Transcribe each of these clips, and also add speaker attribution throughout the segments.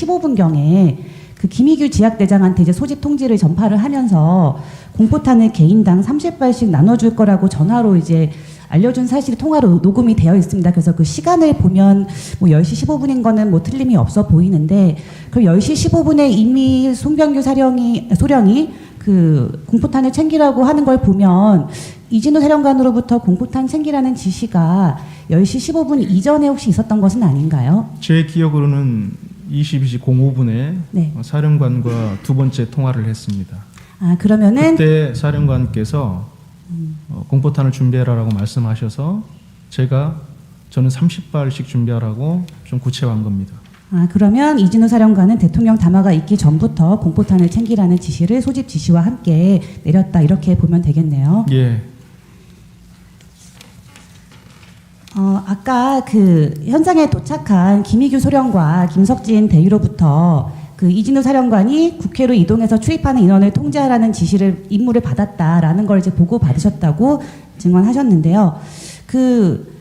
Speaker 1: 15분경에 그 김희규 지학대장한테 이제 소집 통지를 전파를 하면서 공포탄을 개인당 30발씩 나눠줄 거라고 전화로 이제 알려준 사실이 통화로 녹음이 되어 있습니다. 그래서 그 시간을 보면 뭐 10시 15분인 거는 뭐 틀림이 없어 보이는데, 그럼 10시 15분에 이미 송병규 소령이 그 공포탄을 챙기라고 하는 걸 보면 이진우 사령관으로부터 공포탄 챙기라는 지시가 10시 15분 이전에 혹시 있었던 것은 아닌가요?
Speaker 2: 제 기억으로는 22시 05분에
Speaker 1: 네.
Speaker 2: 사령관과 두 번째 통화를 했습니다.
Speaker 1: 아, 그러면은
Speaker 2: 그때 사령관께서 공포탄을 준비해라라고 말씀하셔서 저는 30발씩 준비하라고 좀 구체화한 겁니다.
Speaker 1: 아, 그러면 이진우 사령관은 대통령 담화가 있기 전부터 공포탄을 챙기라는 지시를 소집 지시와 함께 내렸다, 이렇게 보면 되겠네요.
Speaker 2: 예.
Speaker 1: 아까 그 현장에 도착한 김희규 소령과 김석진 대위로부터 그 이진우 사령관이 국회로 이동해서 출입하는 인원을 통제하라는 임무를 받았다라는 걸 이제 보고 받으셨다고 증언하셨는데요. 그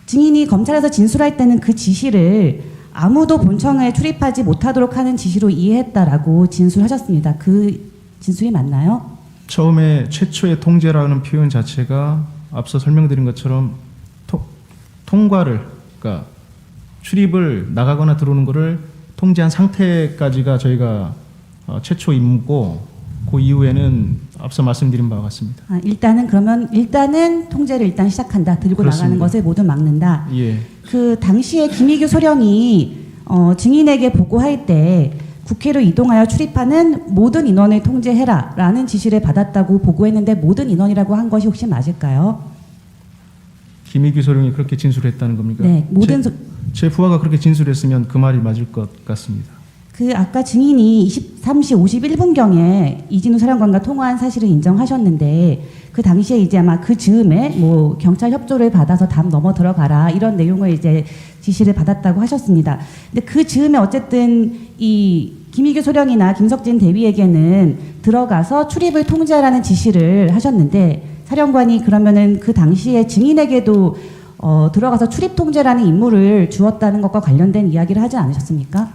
Speaker 1: 증인이 검찰에서 진술할 때는 그 지시를 아무도 본청에 출입하지 못하도록 하는 지시로 이해했다라고 진술하셨습니다. 그 진술이 맞나요?
Speaker 2: 처음에 최초의 통제라는 표현 자체가 앞서 설명드린 것처럼 통과를, 그러니까 출입을 나가거나 들어오는 것을 통제한 상태까지가 저희가 최초 임무고, 그 이후에는 앞서 말씀드린 바와 같습니다.
Speaker 1: 아, 일단은 통제를 일단 시작한다. 들고
Speaker 2: 그렇습니다.
Speaker 1: 나가는 것을 모두 막는다.
Speaker 2: 예.
Speaker 1: 그 당시에 김희규 소령이 증인에게 보고할 때 국회로 이동하여 출입하는 모든 인원을 통제해라라는 지시를 받았다고 보고했는데, 모든 인원이라고 한 것이 혹시 맞을까요?
Speaker 2: 김희규 소령이 그렇게 진술했다는 겁니까?
Speaker 1: 네,
Speaker 2: 제 부하가 그렇게 진술했으면 그 말이 맞을 것 같습니다.
Speaker 1: 그 아까 증인이 23시 51분경에 이진우 사령관과 통화한 사실을 인정하셨는데, 그 당시에 이제 아마 그 즈음에 뭐 경찰 협조를 받아서 담 넘어 들어가라, 이런 내용을 이제 지시를 받았다고 하셨습니다. 근데 그 즈음에 어쨌든 이 김희규 소령이나 김석진 대위에게는 들어가서 출입을 통제하라는 지시를 하셨는데, 사령관이 그러면은 그 당시에 증인에게도 들어가서 출입 통제라는 임무를 주었다는 것과 관련된 이야기를 하지 않으셨습니까?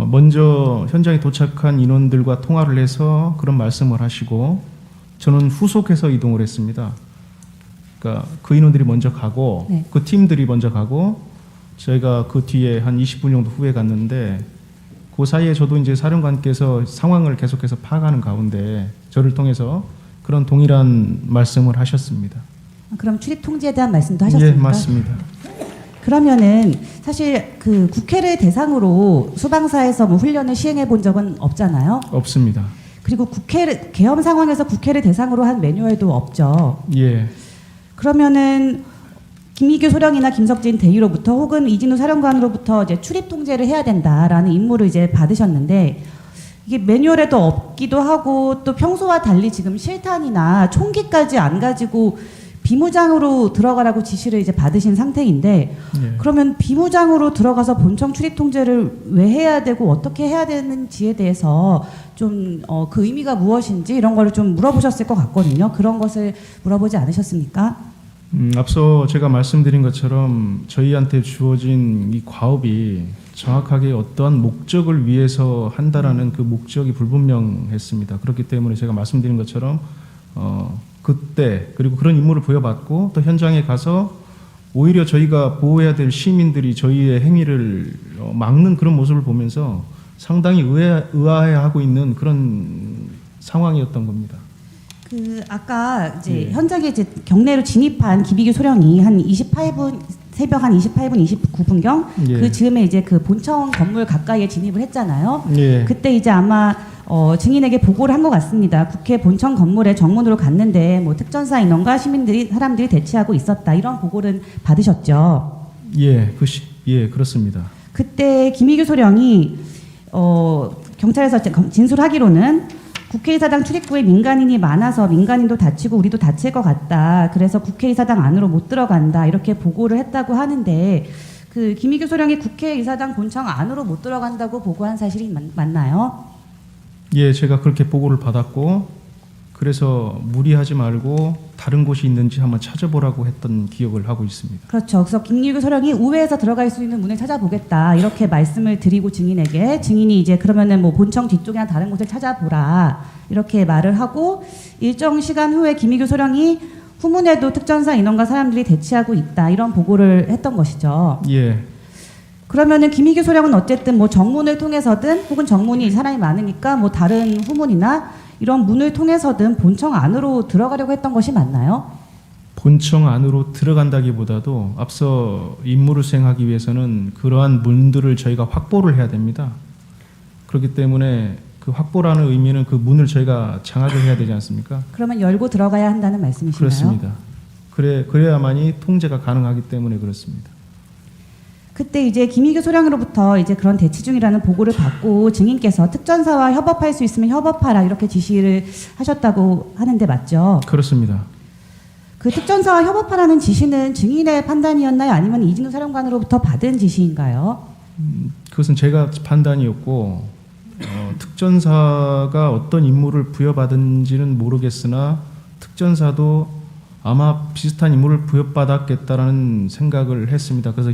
Speaker 2: 먼저 현장에 도착한 인원들과 통화를 해서 그런 말씀을 하시고, 저는 후속해서 이동을 했습니다. 그러니까 그 인원들이 먼저 가고,
Speaker 1: 네.
Speaker 2: 그 팀들이 먼저 가고, 저희가 그 뒤에 한 20분 정도 후에 갔는데, 그 사이에 저도 이제 사령관께서 상황을 계속해서 파악하는 가운데 저를 통해서 그런 동일한 말씀을 하셨습니다.
Speaker 1: 그럼 출입 통제에 대한 말씀도 하셨습니까?
Speaker 2: 예, 맞습니다.
Speaker 1: 그러면은 사실 그 국회를 대상으로 수방사에서 뭐 훈련을 시행해 본 적은 없잖아요.
Speaker 2: 없습니다.
Speaker 1: 그리고 계엄 상황에서 국회를 대상으로 한 매뉴얼도 없죠.
Speaker 2: 예.
Speaker 1: 그러면은 김희규 소령이나 김석진 대위로부터 혹은 이진우 사령관으로부터 이제 출입 통제를 해야 된다라는 임무를 이제 받으셨는데, 이게 매뉴얼에도 없기도 하고, 또 평소와 달리 지금 실탄이나 총기까지 안 가지고 비무장으로 들어가라고 지시를 이제 받으신 상태인데,
Speaker 2: 예.
Speaker 1: 그러면 비무장으로 들어가서 본청 출입 통제를 왜 해야 되고 어떻게 해야 되는지에 대해서 좀 그 의미가 무엇인지 이런 거를 좀 물어보셨을 것 같거든요. 그런 것을 물어보지 않으셨습니까?
Speaker 2: 앞서 제가 말씀드린 것처럼 저희한테 주어진 이 과업이 정확하게 어떠한 목적을 위해서 한다라는 그 목적이 불분명했습니다. 그렇기 때문에 제가 말씀드린 것처럼 그때 그리고 그런 임무를 부여받고 또 현장에 가서 오히려 저희가 보호해야 될 시민들이 저희의 행위를 막는 그런 모습을 보면서 상당히 의아해하고 있는 그런 상황이었던 겁니다.
Speaker 1: 그 아까 이제
Speaker 2: 예.
Speaker 1: 현장에 이제 경내로 진입한 김희규 소령이 한 28분 새벽 한 28분 29분경
Speaker 2: 예.
Speaker 1: 그 즈음에 이제 그 본청 건물 가까이에 진입을 했잖아요.
Speaker 2: 예.
Speaker 1: 그때 이제 아마 증인에게 보고를 한 것 같습니다. 국회 본청 건물에 정문으로 갔는데 뭐 특전사 인원과 사람들이 대치하고 있었다, 이런 보고를 받으셨죠.
Speaker 2: 예, 예, 그렇습니다.
Speaker 1: 그때 김희규 소령이 경찰에서 진술하기로는 국회의사당 출입구에 민간인이 많아서 민간인도 다치고 우리도 다칠 것 같다, 그래서 국회의사당 안으로 못 들어간다, 이렇게 보고를 했다고 하는데, 그 김희규 소령이 국회의사당 본청 안으로 못 들어간다고 보고한 사실이 맞나요?
Speaker 2: 예, 제가 그렇게 보고를 받았고 그래서 무리하지 말고 다른 곳이 있는지 한번 찾아보라고 했던 기억을 하고 있습니다.
Speaker 1: 그렇죠. 그래서 김유교 소령이 우회해서 들어갈 수 있는 문을 찾아보겠다 이렇게 말씀을 드리고 증인에게 증인이 이제 그러면은 뭐 본청 뒤쪽이나 다른 곳을 찾아보라 이렇게 말을 하고 일정 시간 후에 김유교 소령이 후문에도 특전사 인원과 사람들이 대치하고 있다 이런 보고를 했던 것이죠.
Speaker 2: 예,
Speaker 1: 그러면은 김희규 소령은 어쨌든 뭐 정문을 통해서든 혹은 정문이 사람이 많으니까 뭐 다른 후문이나 이런 문을 통해서든 본청 안으로 들어가려고 했던 것이 맞나요?
Speaker 2: 본청 안으로 들어간다기보다도 앞서 임무를 수행하기 위해서는 그러한 문들을 저희가 확보를 해야 됩니다. 그렇기 때문에 그 확보라는 의미는 그 문을 저희가 장악을 해야 되지 않습니까?
Speaker 1: 그러면 열고 들어가야 한다는 말씀이신가요?
Speaker 2: 그렇습니다. 그래야만이 통제가 가능하기 때문에 그렇습니다.
Speaker 1: 그때 이제 김희규 소령으로부터 이제 그런 대치 중이라는 보고를 받고 증인께서 특전사와 협업할 수 있으면 협업하라 이렇게 지시를 하셨다고 하는데 맞죠?
Speaker 2: 그렇습니다.
Speaker 1: 그 특전사와 협업하라는 지시는 증인의 판단이었나요? 아니면 이진우 사령관으로부터 받은 지시인가요?
Speaker 2: 그것은 제가 판단이었고 특전사가 어떤 임무를 부여받은지는 모르겠으나 특전사도 아마 비슷한 임무를 부여받았겠다라는 생각을 했습니다. 그래서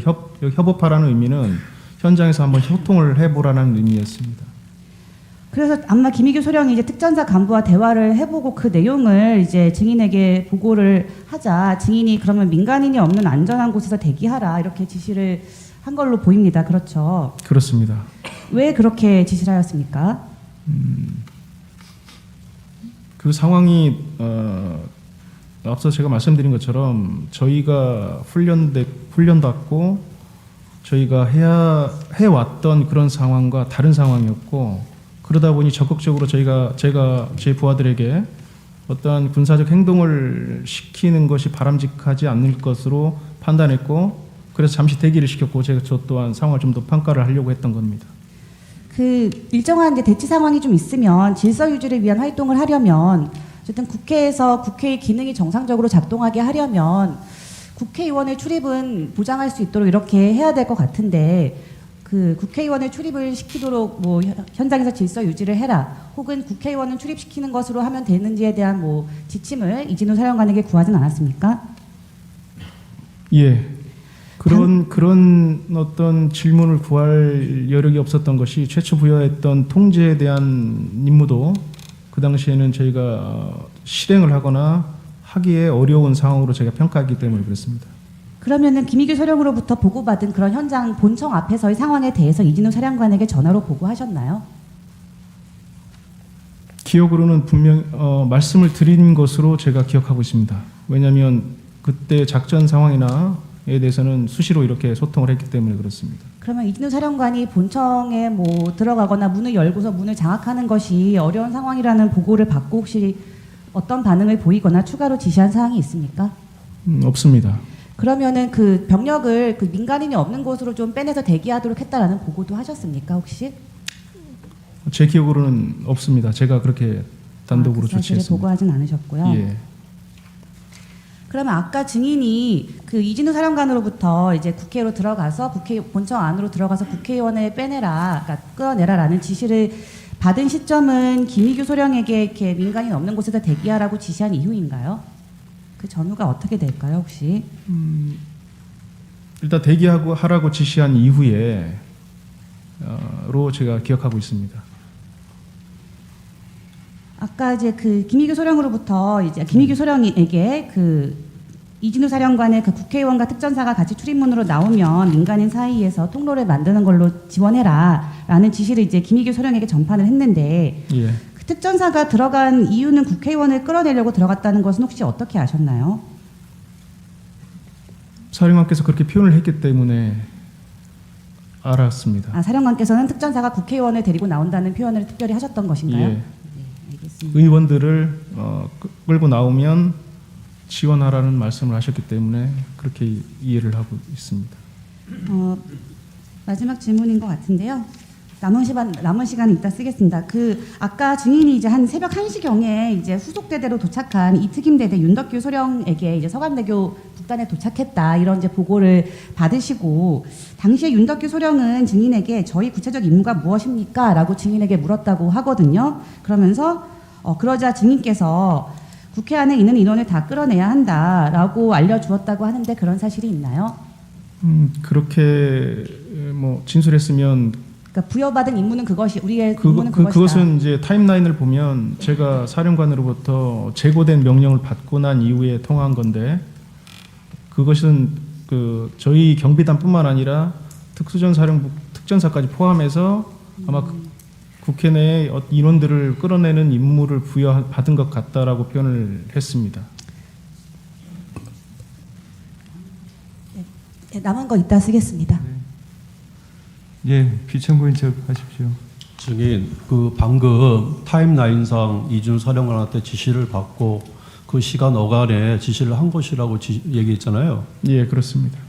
Speaker 2: 협업하라는 의미는 현장에서 한번 소통을 해보라는 의미였습니다.
Speaker 1: 그래서 아마 김희규 소령이 이제 특전사 간부와 대화를 해보고 그 내용을 이제 증인에게 보고를 하자 증인이 그러면 민간인이 없는 안전한 곳에서 대기하라 이렇게 지시를 한 걸로 보입니다. 그렇죠?
Speaker 2: 그렇습니다.
Speaker 1: 왜 그렇게 지시를 하였습니까?
Speaker 2: 그 상황이 앞서 제가 말씀드린 것처럼 저희가 훈련받고 저희가 해왔던 그런 상황과 다른 상황이었고 그러다 보니 적극적으로 제가 제 부하들에게 어떠한 군사적 행동을 시키는 것이 바람직하지 않을 것으로 판단했고 그래서 잠시 대기를 시켰고 저 또한 상황을 좀 더 평가를 하려고 했던 겁니다.
Speaker 1: 그 일정한 이제 대치 상황이 좀 있으면 질서 유지를 위한 활동을 하려면 어쨌든 국회에서 국회의 기능이 정상적으로 작동하게 하려면 국회의원의 출입은 보장할 수 있도록 이렇게 해야 될 것 같은데 그 국회의원의 출입을 시키도록 뭐 현장에서 질서 유지를 해라 혹은 국회의원은 출입시키는 것으로 하면 되는지에 대한 뭐 지침을 이진우 사령관에게 구하진 않았습니까?
Speaker 2: 예. 그런 어떤 질문을 구할 여력이 없었던 것이 최초 부여했던 통제에 대한 임무도 그 당시에는 저희가 실행을 하거나 하기에 어려운 상황으로 제가 평가했기 때문에 그렇습니다.
Speaker 1: 그러면은 김희규 소령으로부터 보고받은 그런 현장 본청 앞에서의 상황에 대해서 이진우 사령관에게 전화로 보고하셨나요?
Speaker 2: 기억으로는 분명 말씀을 드린 것으로 제가 기억하고 있습니다. 왜냐하면 그때 작전 상황이나에 대해서는 수시로 이렇게 소통을 했기 때문에 그렇습니다.
Speaker 1: 그러면 이진우 사령관이 본청에 뭐 들어가거나 문을 열고서 문을 장악하는 것이 어려운 상황이라는 보고를 받고 혹시 어떤 반응을 보이거나 추가로 지시한 사항이 있습니까?
Speaker 2: 없습니다.
Speaker 1: 그러면은 그 병력을 그 민간인이 없는 곳으로 좀 빼내서 대기하도록 했다라는 보고도 하셨습니까 혹시?
Speaker 2: 제 기억으로는 없습니다. 제가 그렇게 단독으로
Speaker 1: 그 사실을
Speaker 2: 조치했습니다.
Speaker 1: 보고하진 않으셨고요.
Speaker 2: 예.
Speaker 1: 그러면 아까 증인이 그 이진우 사령관으로부터 이제 국회로 들어가서 국회 본청 안으로 들어가서 국회의원을 빼내라, 그러니까 끌어내라라는 지시를 받은 시점은 김희규 소령에게 이렇게 민간인 없는 곳에서 대기하라고 지시한 이후인가요? 그 전후가 어떻게 될까요, 혹시?
Speaker 2: 일단 대기하고 하라고 지시한 이후에 로 제가 기억하고 있습니다.
Speaker 1: 아까 이제 그 김희규 소령으로부터 이제 김희규 소령에게 그 이진우 사령관의 그 국회의원과 특전사가 같이 출입문으로 나오면 민간인 사이에서 통로를 만드는 걸로 지원해라라는 지시를 이제 김희규 소령에게 전파를 했는데
Speaker 2: 예.
Speaker 1: 그 특전사가 들어간 이유는 국회의원을 끌어내려고 들어갔다는 것은 혹시 어떻게 아셨나요?
Speaker 2: 사령관께서 그렇게 표현을 했기 때문에 알았습니다.
Speaker 1: 아, 사령관께서는 특전사가 국회의원을 데리고 나온다는 표현을 특별히 하셨던 것인가요?
Speaker 2: 예.
Speaker 1: 네, 알겠습니다.
Speaker 2: 의원들을 끌고 나오면 지원하라는 말씀을 하셨기 때문에 그렇게 이해를 하고 있습니다.
Speaker 1: 마지막 질문인 것 같은데요. 남은 시간 이따 쓰겠습니다. 그 아까 증인이 이제 한 새벽 1시경에 이제 후속대대로 도착한 이특임대대 윤덕규 소령에게 이제 서강대교 북단에 도착했다 이런 이제 보고를 받으시고 당시에 윤덕규 소령은 증인에게 저희 구체적 임무가 무엇입니까? 라고 증인에게 물었다고 하거든요. 그러면서 그러자 증인께서 국회 안에 있는 인원을 다 끌어내야 한다라고 알려주었다고 하는데 그런 사실이 있나요?
Speaker 2: 그렇게 뭐 진술했으면
Speaker 1: 그러니까 부여받은 임무는 그것이 우리의 임무는 그것이다.
Speaker 2: 그것은 이제 타임라인을 보면 제가 사령관으로부터 제고된 명령을 받고 난 이후에 통화한 건데 그것은 그 저희 경비단뿐만 아니라 특수전사령부 특전사까지 포함해서 아마 국회 내에 인원들을 끌어내는 임무를 부여받은 것 같다라고 표현을 했습니다.
Speaker 1: 네, 남은 거 이따 쓰겠습니다.
Speaker 3: 예, 피청구인 척 하십시오.
Speaker 4: 증인, 그 방금 타임라인상 이준우 사령관한테 지시를 받고 그 시간 어간에 지시를 한 것이라고 얘기했잖아요.
Speaker 2: 예, 그렇습니다.